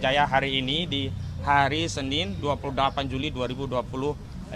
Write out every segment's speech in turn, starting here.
Jaya hari ini di hari Senin 28 Juli 2025.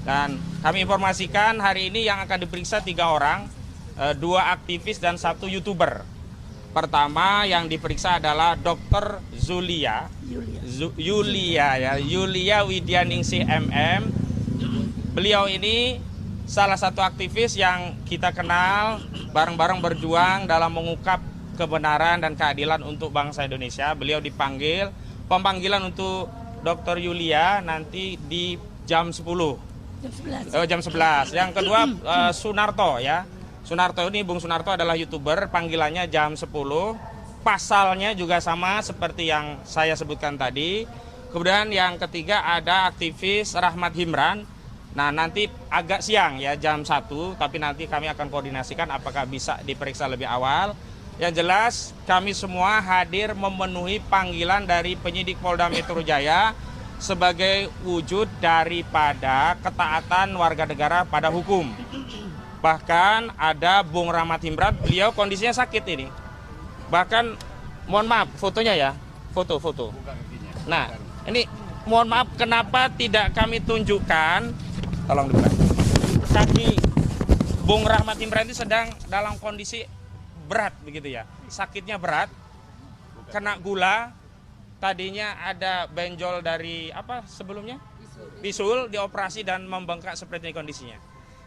Dan kami informasikan hari ini yang akan diperiksa 3 orang, 2 aktivis dan 1 YouTuber. Pertama yang diperiksa adalah Dr. Yulia Widyaningsih MM. Beliau ini salah satu aktivis yang kita kenal, bareng-bareng berjuang dalam mengungkap kebenaran dan keadilan untuk bangsa Indonesia. Beliau dipanggil, pemanggilan untuk Dr. Yulia nanti di jam 10. Jam 11. Yang kedua Sunarto ya. Sunarto ini, Bung Sunarto adalah YouTuber, panggilannya jam 10. Pasalnya juga sama seperti yang saya sebutkan tadi. Kemudian yang ketiga ada aktivis Rahmat Himran. Nah, nanti agak siang ya, jam 1, tapi nanti kami akan koordinasikan apakah bisa diperiksa lebih awal. Yang jelas kami semua hadir memenuhi panggilan dari penyidik Polda Metro Jaya sebagai wujud daripada ketaatan warga negara pada hukum. Bahkan ada Bung Rahmat Himran, beliau kondisinya sakit ini. Bahkan mohon maaf fotonya ya, foto. Nah, ini mohon maaf kenapa tidak kami tunjukkan, tolong dibuka. Kaki Bung Rahmat Himran itu sedang dalam kondisi berat begitu ya. Sakitnya berat, kena gula, tadinya ada benjol dari apa sebelumnya? Bisul, dioperasi dan membengkak seperti ini kondisinya.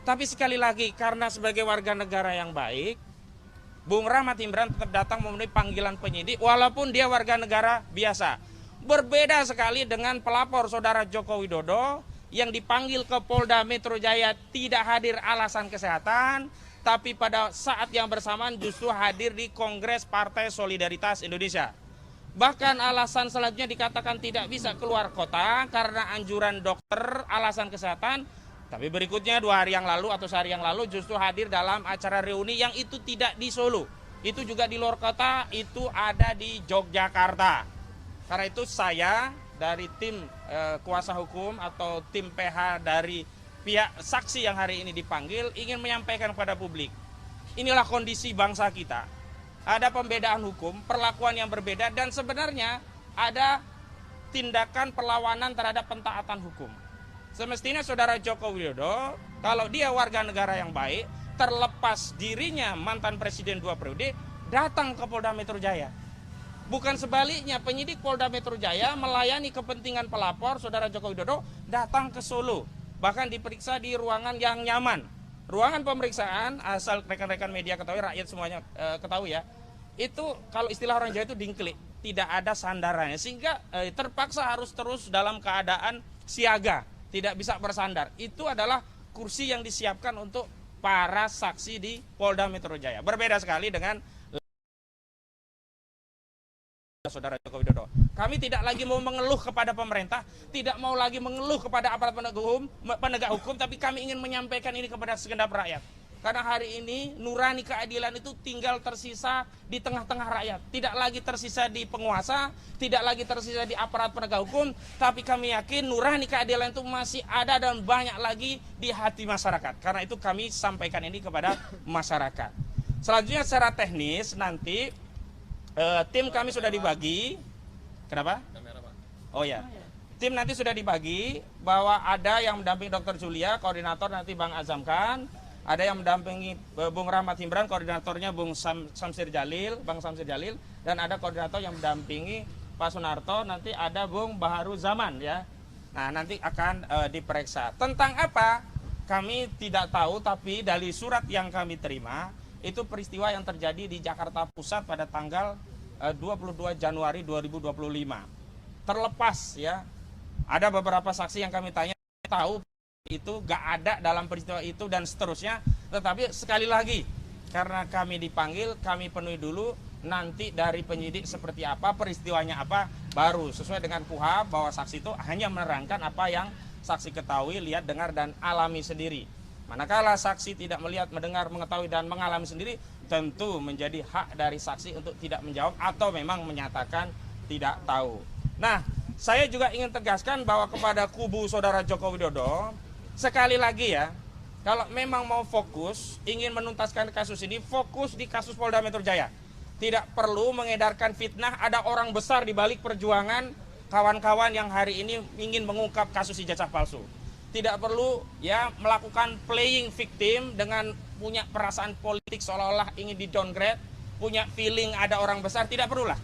Tapi sekali lagi, karena sebagai warga negara yang baik, Bung Rahmat Himran tetap datang memenuhi panggilan penyidik walaupun dia warga negara biasa. Berbeda sekali dengan pelapor saudara Joko Widodo yang dipanggil ke Polda Metro Jaya tidak hadir alasan kesehatan, tapi pada saat yang bersamaan justru hadir di Kongres Partai Solidaritas Indonesia. Bahkan alasan selanjutnya dikatakan tidak bisa keluar kota karena anjuran dokter, alasan kesehatan. Tapi berikutnya 2 hari yang lalu atau sehari yang lalu justru hadir dalam acara reuni yang itu tidak di Solo. Itu juga di luar kota, itu ada di Yogyakarta. Karena itu saya dari tim kuasa hukum atau tim PH dari pihak saksi yang hari ini dipanggil ingin menyampaikan kepada publik. Inilah kondisi bangsa kita. Ada pembedaan hukum, perlakuan yang berbeda dan sebenarnya ada tindakan perlawanan terhadap pentaatan hukum. Semestinya saudara Joko Widodo, kalau dia warga negara yang baik, terlepas dirinya mantan presiden 2 periode, datang ke Polda Metro Jaya. Bukan sebaliknya, penyidik Polda Metro Jaya melayani kepentingan pelapor saudara Joko Widodo datang ke Solo. Bahkan diperiksa di ruangan yang nyaman. Ruangan pemeriksaan, asal rekan-rekan media ketahui, rakyat semuanya ketahui ya, itu kalau istilah orang Jawa itu dingklik, tidak ada sandarannya. Sehingga terpaksa harus terus dalam keadaan siaga. Tidak bisa bersandar. Itu adalah kursi yang disiapkan untuk para saksi di Polda Metro Jaya. Berbeda sekali dengan saudara Joko Widodo. Kami tidak lagi mau mengeluh kepada pemerintah, tidak mau lagi mengeluh kepada aparat penegak hukum, tapi kami ingin menyampaikan ini kepada segenap rakyat. Karena hari ini nurani keadilan itu tinggal tersisa di tengah-tengah rakyat. Tidak lagi tersisa di penguasa, tidak lagi tersisa di aparat penegak hukum. Tapi kami yakin nurani keadilan itu masih ada dan banyak lagi di hati masyarakat. Karena itu kami sampaikan ini kepada masyarakat. Selanjutnya secara teknis nanti tim kami sudah dibagi. Kenapa? Oh ya. Tim nanti sudah dibagi bahwa ada yang mendampingi Dr. Julia, koordinator nanti Bang Azam Khan. Ada yang mendampingi Bung Rahmat Himran, koordinatornya Bung Samsir Jalil, Bang Samsir Jalil, dan ada koordinator yang mendampingi Pak Sunarto, nanti ada Bung Baharu Zaman ya. Nah, nanti akan diperiksa. Tentang apa? Kami tidak tahu, tapi dari surat yang kami terima, itu peristiwa yang terjadi di Jakarta Pusat pada tanggal 22 Januari 2025. Terlepas ya, ada beberapa saksi yang kami tanya tahu itu gak ada dalam peristiwa itu dan seterusnya, tetapi sekali lagi karena kami dipanggil, kami penuhi dulu, nanti dari penyidik seperti apa, peristiwanya apa, baru sesuai dengan KUHP bahwa saksi itu hanya menerangkan apa yang saksi ketahui, lihat, dengar, dan alami sendiri. Manakala saksi tidak melihat, mendengar, mengetahui, dan mengalami sendiri, tentu menjadi hak dari saksi untuk tidak menjawab atau memang menyatakan tidak tahu. Nah, saya juga ingin tegaskan bahwa kepada kubu saudara Joko Widodo, sekali lagi ya, kalau memang mau fokus, ingin menuntaskan kasus ini, fokus di kasus Polda Metro Jaya. Tidak perlu mengedarkan fitnah ada orang besar di balik perjuangan kawan-kawan yang hari ini ingin mengungkap kasus ijazah palsu. Tidak perlu ya melakukan playing victim dengan punya perasaan politik seolah-olah ingin di downgrade, punya feeling ada orang besar, tidak perlulah.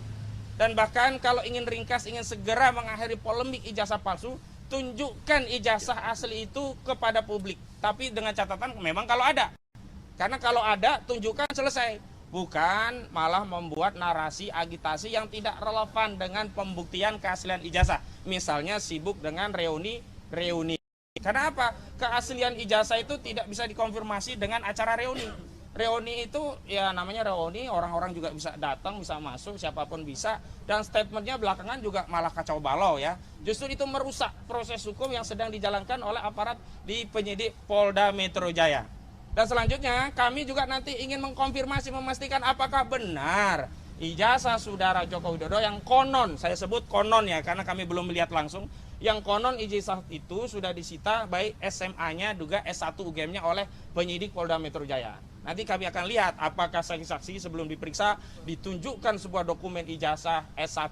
Dan bahkan kalau ingin ringkas, ingin segera mengakhiri polemik ijazah palsu, tunjukkan ijazah asli itu kepada publik. Tapi dengan catatan memang kalau ada. Karena kalau ada, tunjukkan selesai. Bukan malah membuat narasi agitasi yang tidak relevan dengan pembuktian keaslian ijazah. Misalnya sibuk dengan reuni. Karena apa? Keaslian ijazah itu tidak bisa dikonfirmasi dengan acara reuni. Reuni itu ya namanya reuni, orang-orang juga bisa datang, bisa masuk, siapapun bisa. Dan statementnya belakangan juga malah kacau balau ya. Justru itu merusak proses hukum yang sedang dijalankan oleh aparat di penyidik Polda Metro Jaya. Dan selanjutnya kami juga nanti ingin mengkonfirmasi, memastikan apakah benar ijazah saudara Joko Widodo yang konon, saya sebut konon ya karena kami belum melihat langsung, yang konon ijazah itu sudah disita baik SMA-nya juga S1 UGM-nya oleh penyidik Polda Metro Jaya. Nanti kami akan lihat apakah saksi-saksi sebelum diperiksa ditunjukkan sebuah dokumen ijazah S1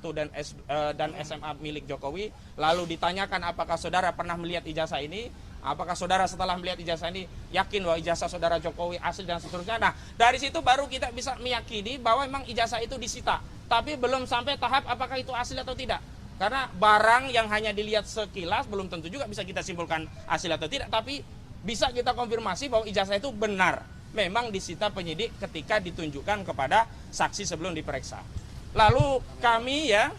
dan SMA milik Jokowi, lalu ditanyakan apakah saudara pernah melihat ijazah ini. Apakah saudara setelah melihat ijazah ini yakin bahwa ijazah saudara Jokowi asli dan seterusnya. Nah, dari situ baru kita bisa meyakini bahwa memang ijazah itu disita. Tapi belum sampai tahap apakah itu asli atau tidak. Karena barang yang hanya dilihat sekilas belum tentu juga bisa kita simpulkan asli atau tidak. Tapi bisa kita konfirmasi bahwa ijazah itu benar. Memang disita penyidik ketika ditunjukkan kepada saksi sebelum diperiksa. Lalu kami ya...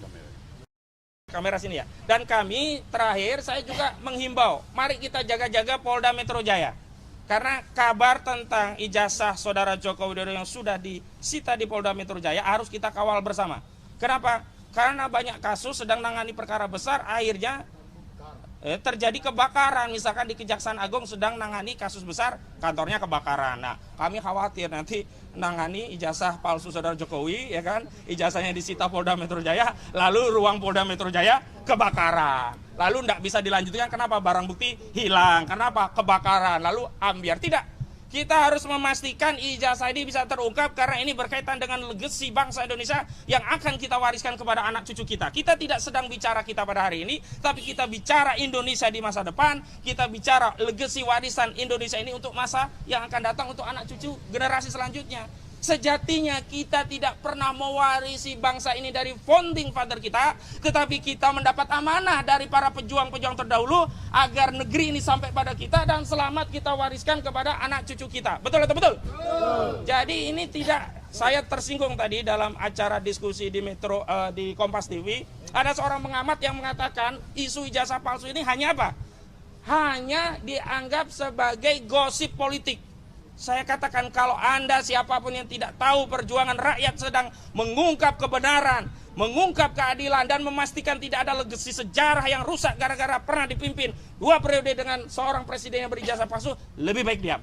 kamera sini ya. Dan kami terakhir saya juga menghimbau, mari kita jaga-jaga Polda Metro Jaya. Karena kabar tentang ijazah saudara Joko Widodo yang sudah disita di Polda Metro Jaya harus kita kawal bersama. Kenapa? Karena banyak kasus sedang menangani perkara besar, akhirnya terjadi kebakaran. Misalkan di Kejaksaan Agung sedang menangani kasus besar, kantornya kebakaran. Nah, kami khawatir nanti menangani ijazah palsu saudara Jokowi, ya kan? Ijazahnya disita Polda Metro Jaya, lalu ruang Polda Metro Jaya kebakaran. Lalu tidak bisa dilanjutkan, kenapa? Barang bukti hilang, kenapa? Kebakaran, lalu ambiar. Tidak. Kita harus memastikan ijazah ini bisa terungkap karena ini berkaitan dengan legasi bangsa Indonesia yang akan kita wariskan kepada anak cucu kita. Kita tidak sedang bicara kita pada hari ini, tapi kita bicara Indonesia di masa depan. Kita bicara legasi warisan Indonesia ini untuk masa yang akan datang, untuk anak cucu generasi selanjutnya. Sejatinya kita tidak pernah mewarisi bangsa ini dari founding father kita, tetapi kita mendapat amanah dari para pejuang-pejuang terdahulu agar negeri ini sampai pada kita dan selamat kita wariskan kepada anak cucu kita. Betul atau betul? Jadi ini tidak, saya tersinggung tadi dalam acara diskusi di di Kompas TV, ada seorang pengamat yang mengatakan isu ijazah palsu ini hanya apa? Hanya dianggap sebagai gosip politik. Saya katakan kalau Anda siapapun yang tidak tahu perjuangan rakyat sedang mengungkap kebenaran, mengungkap keadilan dan memastikan tidak ada legasi sejarah yang rusak gara-gara pernah dipimpin 2 periode dengan seorang presiden yang berijazah palsu, lebih baik diam.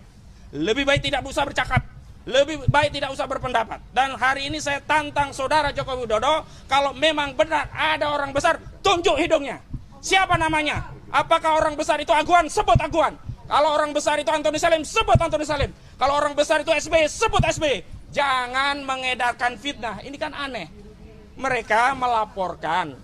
Lebih baik tidak usah bercakap, lebih baik tidak usah berpendapat. Dan hari ini saya tantang saudara Joko Widodo, kalau memang benar ada orang besar, tunjuk hidungnya. Siapa namanya? Apakah orang besar itu Aguan? Sebut Aguan. Kalau orang besar itu Antoni Salim, sebut Antoni Salim. Kalau orang besar itu SBY, sebut SBY. Jangan mengedarkan fitnah. Ini kan aneh. Mereka melaporkan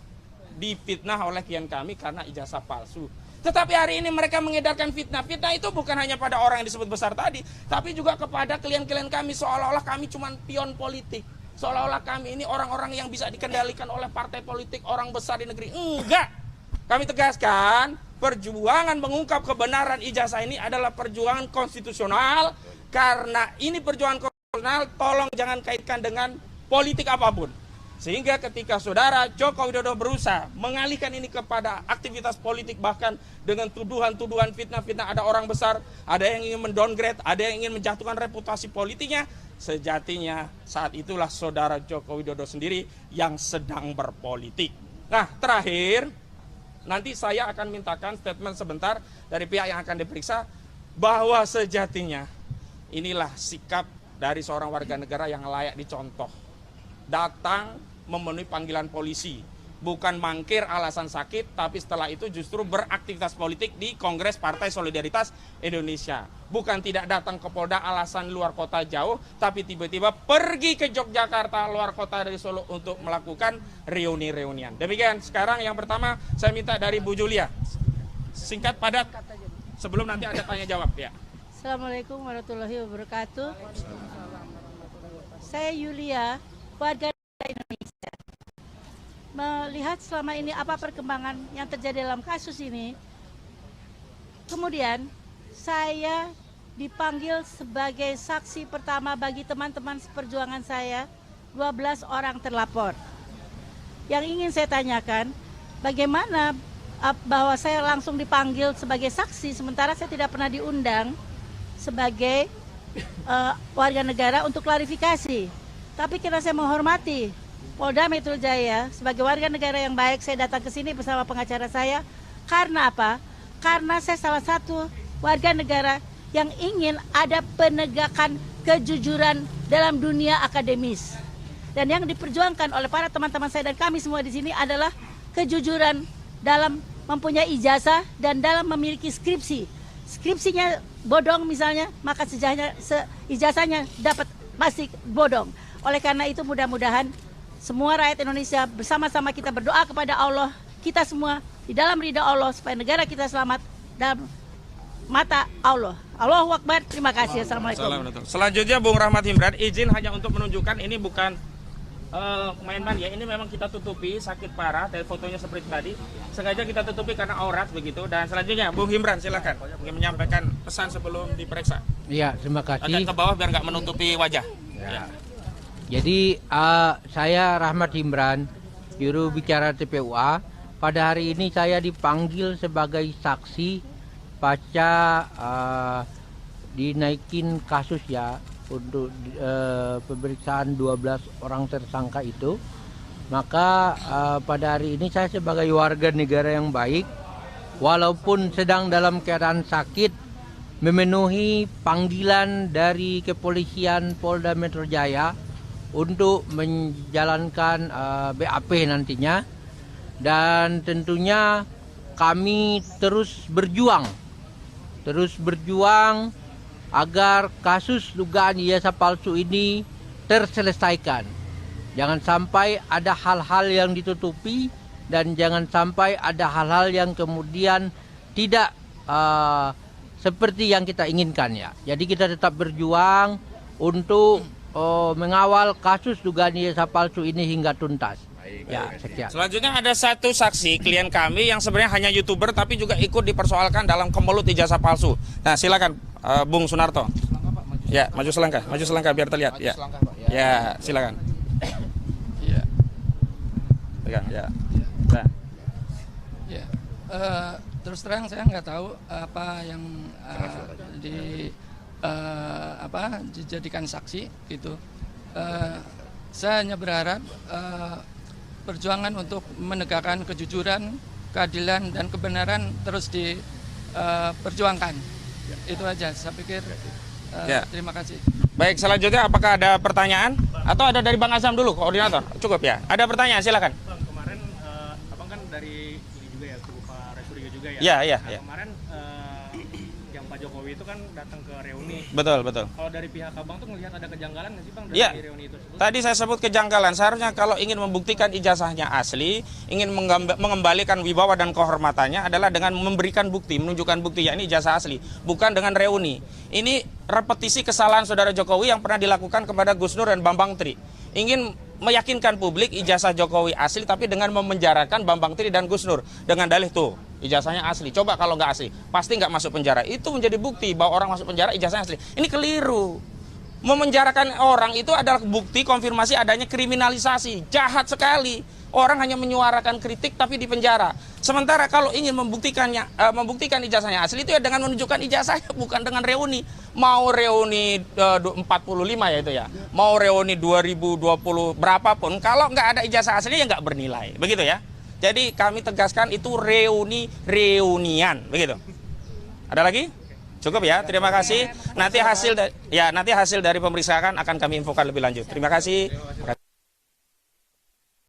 difitnah oleh klien kami karena ijazah palsu. Tetapi hari ini mereka mengedarkan fitnah. Fitnah itu bukan hanya pada orang yang disebut besar tadi, tapi juga kepada klien-klien kami, seolah-olah kami cuma pion politik. Seolah-olah kami ini orang-orang yang bisa dikendalikan oleh partai politik, orang besar di negeri. Enggak. Kami tegaskan, perjuangan mengungkap kebenaran ijazah ini adalah perjuangan konstitusional. Karena ini perjuangan konstitusional, tolong jangan kaitkan dengan politik apapun. Sehingga ketika saudara Joko Widodo berusaha mengalihkan ini kepada aktivitas politik, bahkan dengan tuduhan-tuduhan fitnah-fitnah, ada orang besar, ada yang ingin mendowngrade, ada yang ingin menjatuhkan reputasi politiknya, sejatinya saat itulah saudara Joko Widodo sendiri yang sedang berpolitik. Nah, terakhir, nanti saya akan mintakan statement sebentar dari pihak yang akan diperiksa bahwa sejatinya inilah sikap dari seorang warga negara yang layak dicontoh. Datang memenuhi panggilan polisi, bukan mangkir alasan sakit, tapi setelah itu justru beraktivitas politik di Kongres Partai Solidaritas Indonesia. Bukan tidak datang ke Polda alasan luar kota jauh, tapi tiba-tiba pergi ke Yogyakarta, luar kota dari Solo untuk melakukan reuni-reunian. Demikian, sekarang yang pertama saya minta dari Bu Julia. Singkat, padat, sebelum nanti ada tanya jawab ya. Assalamualaikum warahmatullahi wabarakatuh. Saya Yulia, warga Indonesia. Melihat selama ini apa perkembangan yang terjadi dalam kasus ini, kemudian saya dipanggil sebagai saksi pertama bagi teman-teman seperjuangan saya, 12 orang terlapor. Yang ingin saya tanyakan, bagaimana bahwa saya langsung dipanggil sebagai saksi sementara saya tidak pernah diundang sebagai warga negara untuk klarifikasi. Tapi karena saya menghormati Polda Metro Jaya sebagai warga negara yang baik, saya datang ke sini bersama pengacara saya. Karena apa? Karena saya salah satu warga negara yang ingin ada penegakan kejujuran dalam dunia akademis. Dan yang diperjuangkan oleh para teman-teman saya dan kami semua di sini adalah kejujuran dalam mempunyai ijazah dan dalam memiliki skripsi. Skripsinya bodong misalnya, maka ijazahnya dapat masih bodong. Oleh karena itu mudah-mudahan semua rakyat Indonesia bersama-sama kita berdoa kepada Allah, kita semua di dalam ridha Allah supaya negara kita selamat dalam mata Allah. Allahu Akbar. Terima kasih. Assalamualaikum. Selanjutnya Bung Rahmat Himran, izin hanya untuk menunjukkan ini bukan main-main ya. Ini memang kita tutupi, sakit parah, dari fotonya seperti tadi. Sengaja kita tutupi karena aurat begitu. Dan selanjutnya Bung Himran silakan ingin menyampaikan pesan sebelum diperiksa. Iya, terima kasih. Agak ke bawah biar nggak menutupi wajah. Ya. Jadi saya Rahmat Himran, juru bicara TPUA. Pada hari ini saya dipanggil sebagai saksi pasca dinaikin kasus ya untuk pemeriksaan 12 orang tersangka itu. Maka pada hari ini saya sebagai warga negara yang baik, walaupun sedang dalam keadaan sakit, memenuhi panggilan dari kepolisian Polda Metro Jaya untuk menjalankan BAP nantinya. Dan tentunya kami terus berjuang agar kasus dugaan ijazah palsu ini terselesaikan. Jangan sampai ada hal-hal yang ditutupi dan jangan sampai ada hal-hal yang kemudian tidak seperti yang kita inginkan ya. Jadi kita tetap berjuang untuk mengawal kasus dugaan ijazah palsu ini hingga tuntas. Ya, sekian. Selanjutnya ada satu saksi klien kami yang sebenarnya hanya YouTuber tapi juga ikut dipersoalkan dalam kemelut ijazah palsu. Nah, silakan Bung Sunarto. Ya, maju selangkah biar terlihat. Ya. Ya, silakan. Ya. Pegang, ya. Nah. Ya. Terus terang saya nggak tahu apa yang dijadikan saksi gitu. Saya hanya berharap perjuangan untuk menegakkan kejujuran, keadilan dan kebenaran terus diperjuangkan. Itu aja. Saya pikir. Terima kasih. Baik, selanjutnya apakah ada pertanyaan atau ada dari Bang Azam dulu, koordinator? Cukup ya. Ada pertanyaan, silakan. Bang, kemarin abang kan dari ini juga ya, kubu Pak Resuriga juga ya. Iya. Kemarin yang Pak Jokowi itu kan datang ke reuni. Betul. Kalau dari pihak abang tuh melihat ada kejanggalan nggak sih Bang dari reuni itu? Tadi saya sebut kejanggalan. Seharusnya kalau ingin membuktikan ijazahnya asli, ingin mengembalikan wibawa dan kehormatannya adalah dengan memberikan bukti, menunjukkan bukti yakni ijazah asli, bukan dengan reuni. Ini repetisi kesalahan saudara Jokowi yang pernah dilakukan kepada Gus Nur dan Bambang Tri. Ingin meyakinkan publik ijazah Jokowi asli tapi dengan memenjarakan Bambang Tri dan Gus Nur dengan dalih tuh ijazahnya asli. Coba kalau nggak asli pasti nggak masuk penjara. Itu menjadi bukti bahwa orang masuk penjara ijazahnya asli. Ini keliru. Memenjarakan orang itu adalah bukti konfirmasi adanya kriminalisasi. Jahat sekali. Orang hanya menyuarakan kritik tapi dipenjara. Sementara kalau ingin membuktikan ijazahnya asli itu ya dengan menunjukkan ijazahnya, bukan dengan reuni. Mau reuni 45 ya itu ya. Mau reuni 2020 berapapun, kalau nggak ada ijazah aslinya ya nggak bernilai. Begitu ya. Jadi kami tegaskan itu reunian, begitu. Ada lagi? Cukup ya. Terima kasih. Nanti hasil dari pemeriksaan akan kami infokan lebih lanjut. Terima kasih.